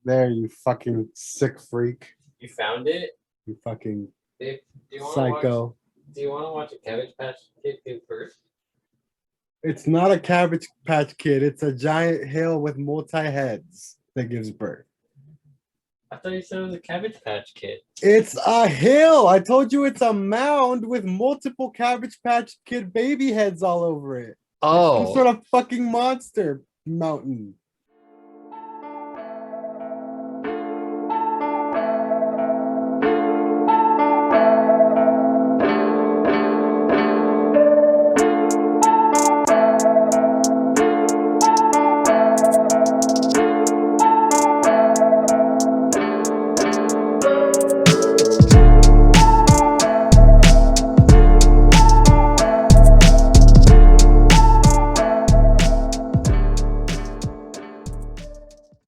There, you fucking sick freak. You found it? You fucking Dave, do you want to watch? psycho. Do you want to watch a Cabbage Patch Kid do first? It's not a Cabbage Patch Kid. It's a giant hill with multi-heads that gives birth. I thought you said it was a Cabbage Patch Kid. It's a hill. I told you it's a mound with multiple Cabbage Patch Kid baby heads all over it. Oh, Some sort of fucking monster mountain.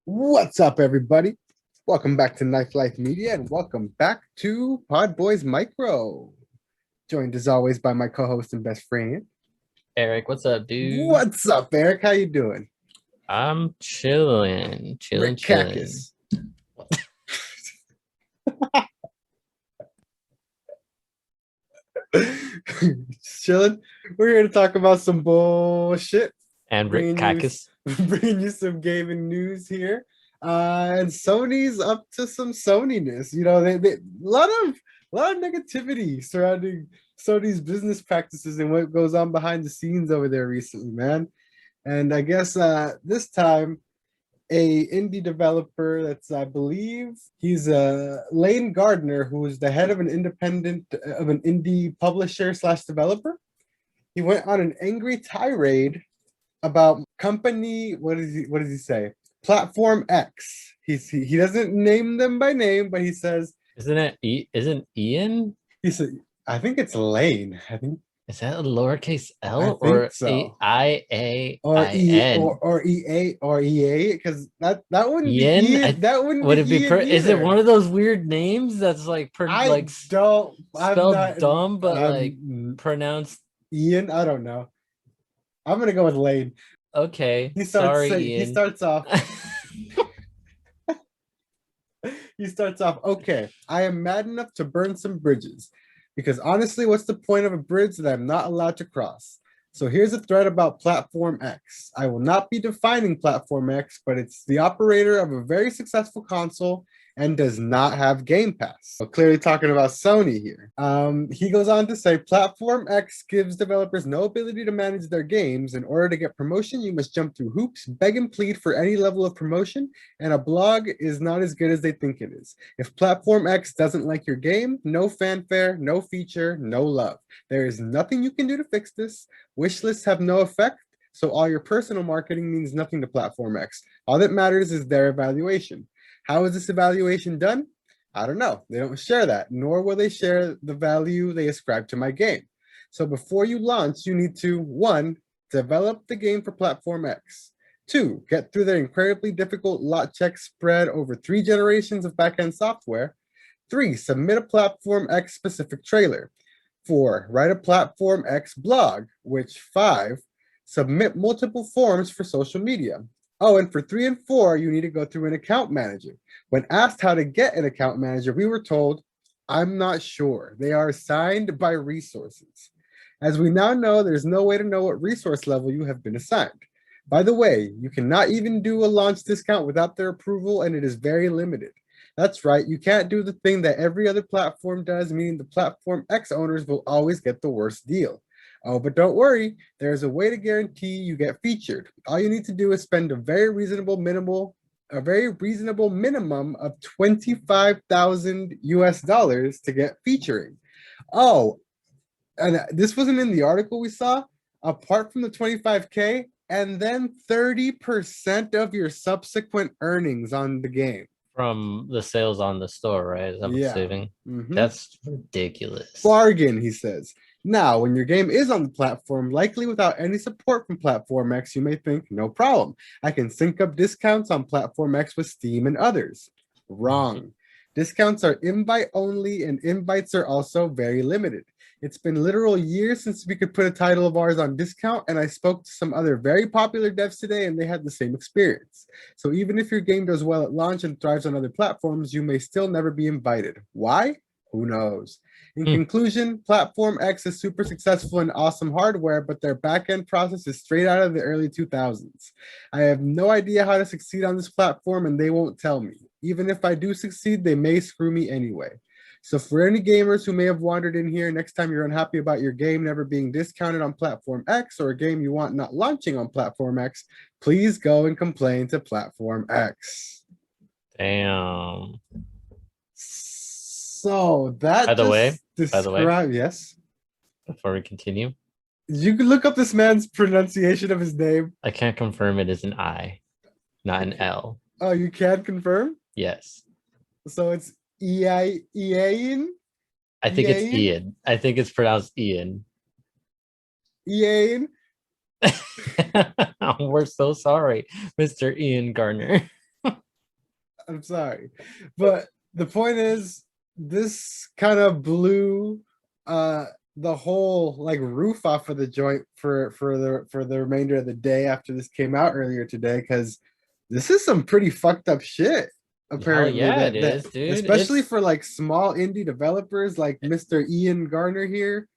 What's up, everybody? Welcome back to Knife Life Media and welcome back to PodBoyz Micro. Joined as always by my co-host and best friend. Eric, what's up, dude? What's up, Eric? How you doing? I'm chilling. Rick Cactus. Chilling. We're here to talk about some bullshit. And Rick Cactus. Bringing you some gaming news here. And Sony's up to some Soniness. You know, they a lot of negativity surrounding Sony's business practices and what goes on behind the scenes over there recently, man. And I guess this time, a indie developer that's, I believe, he's Lane Gardner, who is the head of an indie publisher / developer. He went on an angry tirade about company. What does he say? Platform X. He doesn't name them by name, but he says, Isn't Ian? He said, I think it's Lane. I think. Is that a lowercase L or so. I-A-I-N? Or EA or EA? Because that wouldn't Ian? be Ian. That wouldn't would be it be is it one of those weird names that's like spelled dumb but like pronounced Ian? I don't know. I'm gonna go with Lane. Okay. Ian. He starts off. He starts off, okay, I am mad enough to burn some bridges. Because honestly, what's the point of a bridge that I'm not allowed to cross? So here's a thread about Platform X. I will not be defining Platform X, but it's the operator of a very successful console and does not have Game Pass. So clearly talking about Sony here. He goes on to say, Platform X gives developers no ability to manage their games. In order to get promotion, you must jump through hoops, beg and plead for any level of promotion, and a blog is not as good as they think it is. If Platform X doesn't like your game, no fanfare, no feature, no love. There is nothing you can do to fix this. Wish lists have no effect, so all your personal marketing means nothing to Platform X. All that matters is their evaluation. How is this evaluation done? I don't know. They don't share that, nor will they share the value they ascribe to my game. So before you launch, you need to, 1, develop the game for Platform X. 2, get through their incredibly difficult lot check spread over 3 generations of backend software. 3, submit a Platform X specific trailer. 4, write a Platform X blog, which 5, submit multiple forms for social media. Oh, and for 3 and 4, you need to go through an account manager. When asked how to get an account manager, we were told, I'm not sure. They are assigned by resources. As we now know, there's no way to know what resource level you have been assigned. By the way, you cannot even do a launch discount without their approval, and it is very limited. That's right, you can't do the thing that every other platform does, meaning the Platform X owners will always get the worst deal. Oh, but don't worry, there's a way to guarantee you get featured. All you need to do is spend a very reasonable minimum of 25,000 US dollars to get featuring. Oh, and this wasn't in the article we saw. Apart from the 25K, and then 30% of your subsequent earnings on the game. From the sales on the store, right? Is that what's saving? Mm-hmm. That's ridiculous. Bargain, he says. Now, when your game is on the platform, likely without any support from Platform X, you may think, no problem. I can sync up discounts on Platform X with Steam and others. Wrong. Discounts are invite only, and invites are also very limited. It's been literal years since we could put a title of ours on discount, and I spoke to some other very popular devs today, and they had the same experience. So even if your game does well at launch and thrives on other platforms, you may still never be invited. Why? Who knows? In conclusion, Platform X is super successful and awesome hardware, but their backend process is straight out of the early 2000s. I have no idea how to succeed on this platform, and they won't tell me. Even if I do succeed, they may screw me anyway. So for any gamers who may have wandered in here, next time you're unhappy about your game never being discounted on Platform X or a game you want not launching on Platform X, please go and complain to Platform X. Damn. So that by the way, yes. Before we continue, you can look up this man's pronunciation of his name. I can't confirm it is an I, not an L. Oh, you can confirm? Yes. So it's Ian? I think it's Ian. I think it's pronounced Ian. Ian? We're so sorry, Mr. Ian Garner. I'm sorry. But the point is, this kind of blew the whole like roof off of the joint for the remainder of the day after this came out earlier today, because this is some pretty fucked up shit. Apparently, it is, dude. Especially for like small indie developers like Mr. Ian Garner here.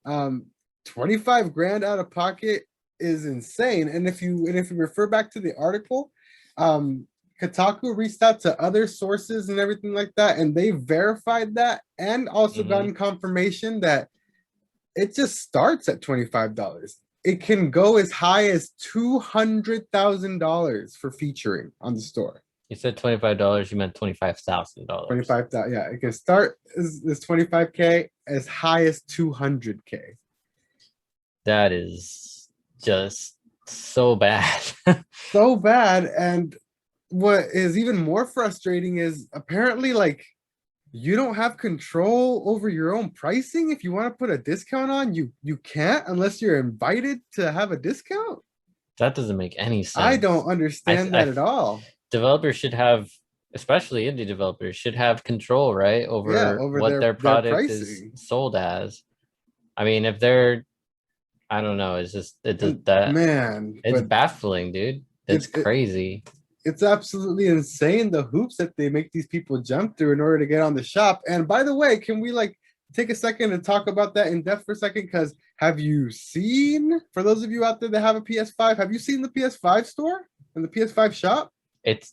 25 grand out of pocket is insane. And if you refer back to the article, Kotaku reached out to other sources and everything like that, and they verified that and also gotten confirmation that it just starts at $25. It can go as high as $200,000 for featuring on the store. You said $25, you meant $25,000. $25,000, yeah. It can start as $25K as high as $200K. That is just so bad. So bad. And what is even more frustrating is apparently like you don't have control over your own pricing. If you want to put a discount on, you can't unless you're invited to have a discount. That doesn't make any sense. I don't understand that at all. Developers should have, especially indie developers, should have control, right, over what their product is sold as. I mean, if they're, I don't know, it's just it's baffling, dude. It's crazy. It's absolutely insane the hoops that they make these people jump through in order to get on the shop. And by the way, can we like take a second and talk about that in depth for a second? Because have you seen, for those of you out there that have a PS5, have you seen the PS5 store and the PS5 shop? It's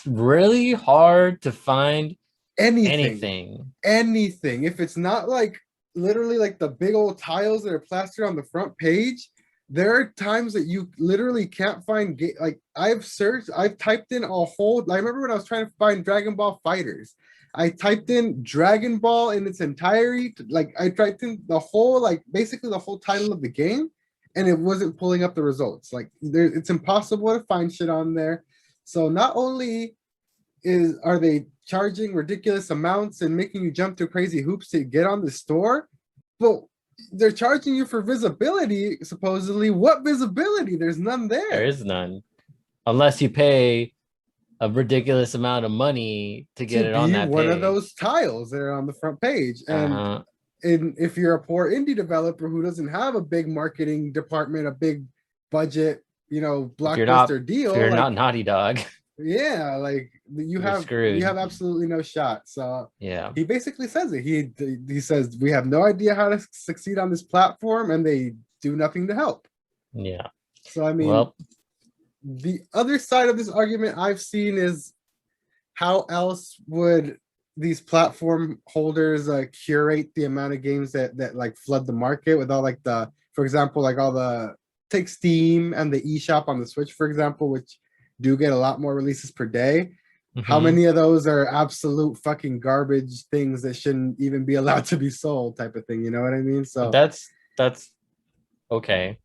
really hard to find anything. If it's not like literally like the big old tiles that are plastered on the front page, there are times that you literally can't find like I've typed in a whole, I remember when I was trying to find Dragon Ball Fighters, I typed in Dragon Ball in its entirety, like I typed in the whole, like basically the whole title of the game, and it wasn't pulling up the results. Like it's impossible to find shit on there. So not only are they charging ridiculous amounts and making you jump through crazy hoops to get on the store, but they're charging you for visibility, supposedly. What visibility? There's none there. There is none. Unless you pay a ridiculous amount of money to get it on that page. One of those tiles that are on the front page. And if you're a poor indie developer who doesn't have a big marketing department, a big budget, blockbuster deal. If you're not Naughty Dog. Yeah, like you have absolutely no shot. So yeah, he basically says it. He says we have no idea how to succeed on this platform, and they do nothing to help. Yeah. So I mean, the other side of this argument I've seen is how else would these platform holders curate the amount of games that like flood the market with all like for example, like all take Steam and the eShop on the Switch, for example, which do get a lot more releases per day. How many of those are absolute fucking garbage things that shouldn't even be allowed to be sold, type of thing? You know what I mean? So that's okay.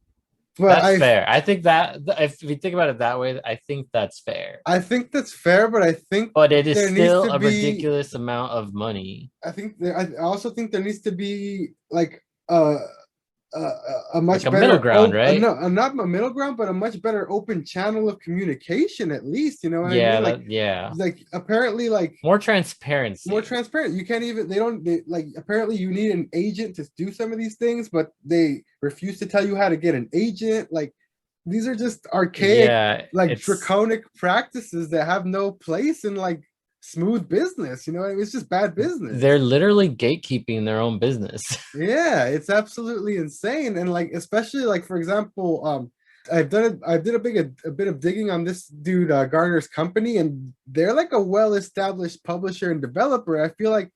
But that's fair. I think that if we think about it that way, I think that's fair. I think that's fair, but it is still a ridiculous amount of money. I also think there needs to be like a a much like better middle ground, right? Not a middle ground, but a much better open channel of communication, at least. You know what I mean? Like apparently, like more transparency. More transparent. You can't even. Like apparently you need an agent to do some of these things, but they refuse to tell you how to get an agent. Like these are just archaic, like draconic practices that have no place in like smooth business. You know, it's just bad business. They're literally gatekeeping their own business. Yeah, it's absolutely insane. And like, especially like, for example, I did a bit of digging on this dude Garner's company, and they're like a well-established publisher and developer. I feel like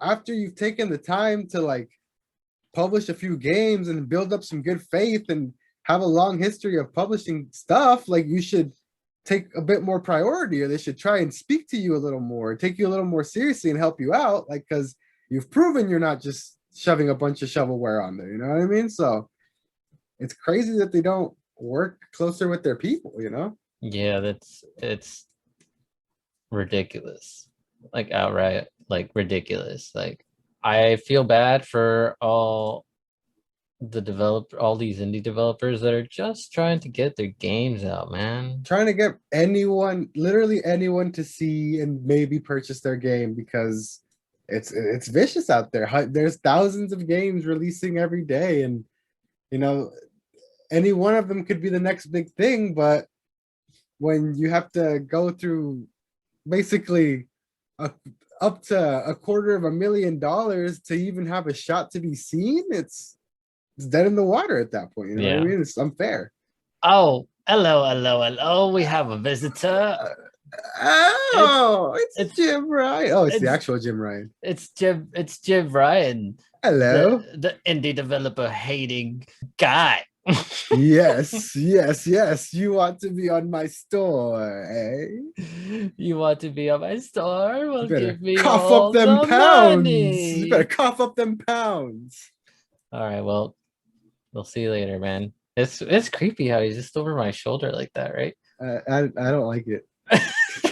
after you've taken the time to like publish a few games and build up some good faith and have a long history of publishing stuff, like you should take a bit more priority, or they should try and speak to you a little more, take you a little more seriously and help you out, like, because you've proven you're not just shoving a bunch of shovelware on there, you know what I mean? So it's crazy that they don't work closer with their people, you know? Yeah, it's ridiculous, like outright, like ridiculous. Like I feel bad for all these indie developers that are just trying to get their games out, man. Trying to get literally anyone to see and maybe purchase their game, because it's vicious out there. There's thousands of games releasing every day, and you know, any one of them could be the next big thing. But when you have to go through basically up to $250,000 to even have a shot to be seen, it's dead in the water at that point. You know what I mean? It's unfair. Oh, hello. We have a visitor. It's Jim Ryan. Oh, it's the actual Jim Ryan. It's Jim Ryan. Hello. The indie developer hating guy. yes. You want to be on my store, eh? You want to be on my store? Well, give me cough all up them pounds. Money. You better cough up them pounds. All right, well, we'll see you later, man. It's creepy how he's just over my shoulder like that, right? I don't like it.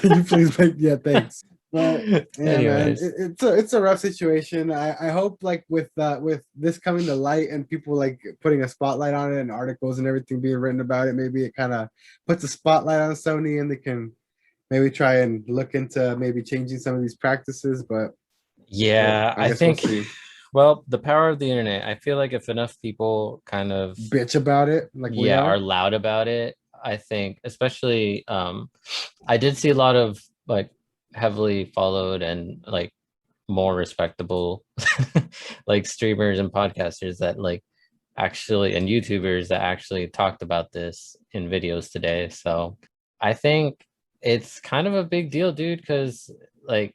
Can you please make thanks. But yeah, anyways, man, it's a rough situation. I hope like with this coming to light and people like putting a spotlight on it and articles and everything being written about it, maybe it kind of puts a spotlight on Sony and they can maybe try and look into maybe changing some of these practices. But yeah, I think well, the power of the internet. I feel like if enough people kind of bitch about it, like are loud about it, I think, especially I did see a lot of like heavily followed and like more respectable like streamers and podcasters that like actually, and YouTubers that actually talked about this in videos today. So I think it's kind of a big deal, dude, because like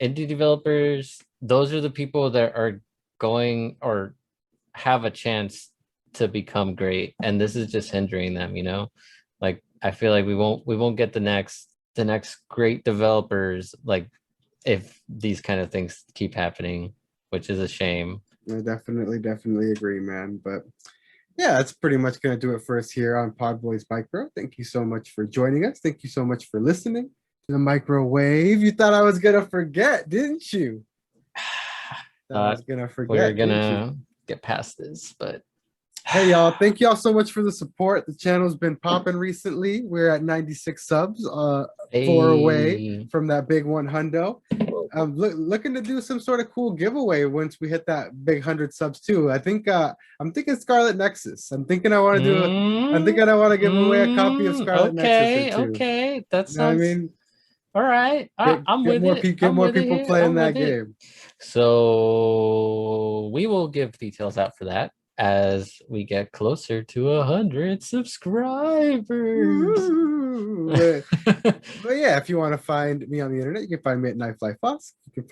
indie developers, those are the people that are going or have a chance to become great, and this is just hindering them, you know? Like I feel like we won't get the next great developers like if these kind of things keep happening, which is a shame. I definitely agree, man. But yeah, that's pretty much gonna do it for us here on PodBoyz Micro. Thank you so much for joining us. Thank you so much for listening to the microwave. You thought I was gonna forget, didn't you? I was gonna forget. We're gonna get past this, but hey y'all, thank y'all so much for the support. The channel's been popping recently. We're at 96 subs, 4 away from that big 100. I'm looking to do some sort of cool giveaway once we hit that big 100 subs too. I think I'm thinking Scarlet Nexus. I'm thinking I want to give away a copy of Scarlet Nexus or two. Okay, that sounds. You know what I mean, all right, I'm with it. Get more people playing that game. So we will give details out for that as we get closer to 100 subscribers. But yeah, if you want to find me on the internet, you can find me at Knife Life Foss. You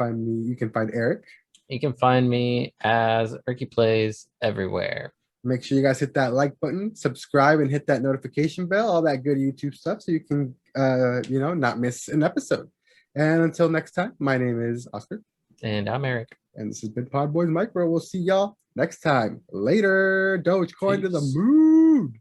can find Eric. You can find me as Erky Plays everywhere. Make sure you guys hit that like button, subscribe, and hit that notification bell, all that good YouTube stuff, so you can not miss an episode. And until next time, my name is Oscar. And I'm Eric. And this has been PodBoyz Micro. We'll see y'all next time. Later. Dogecoin to the moon.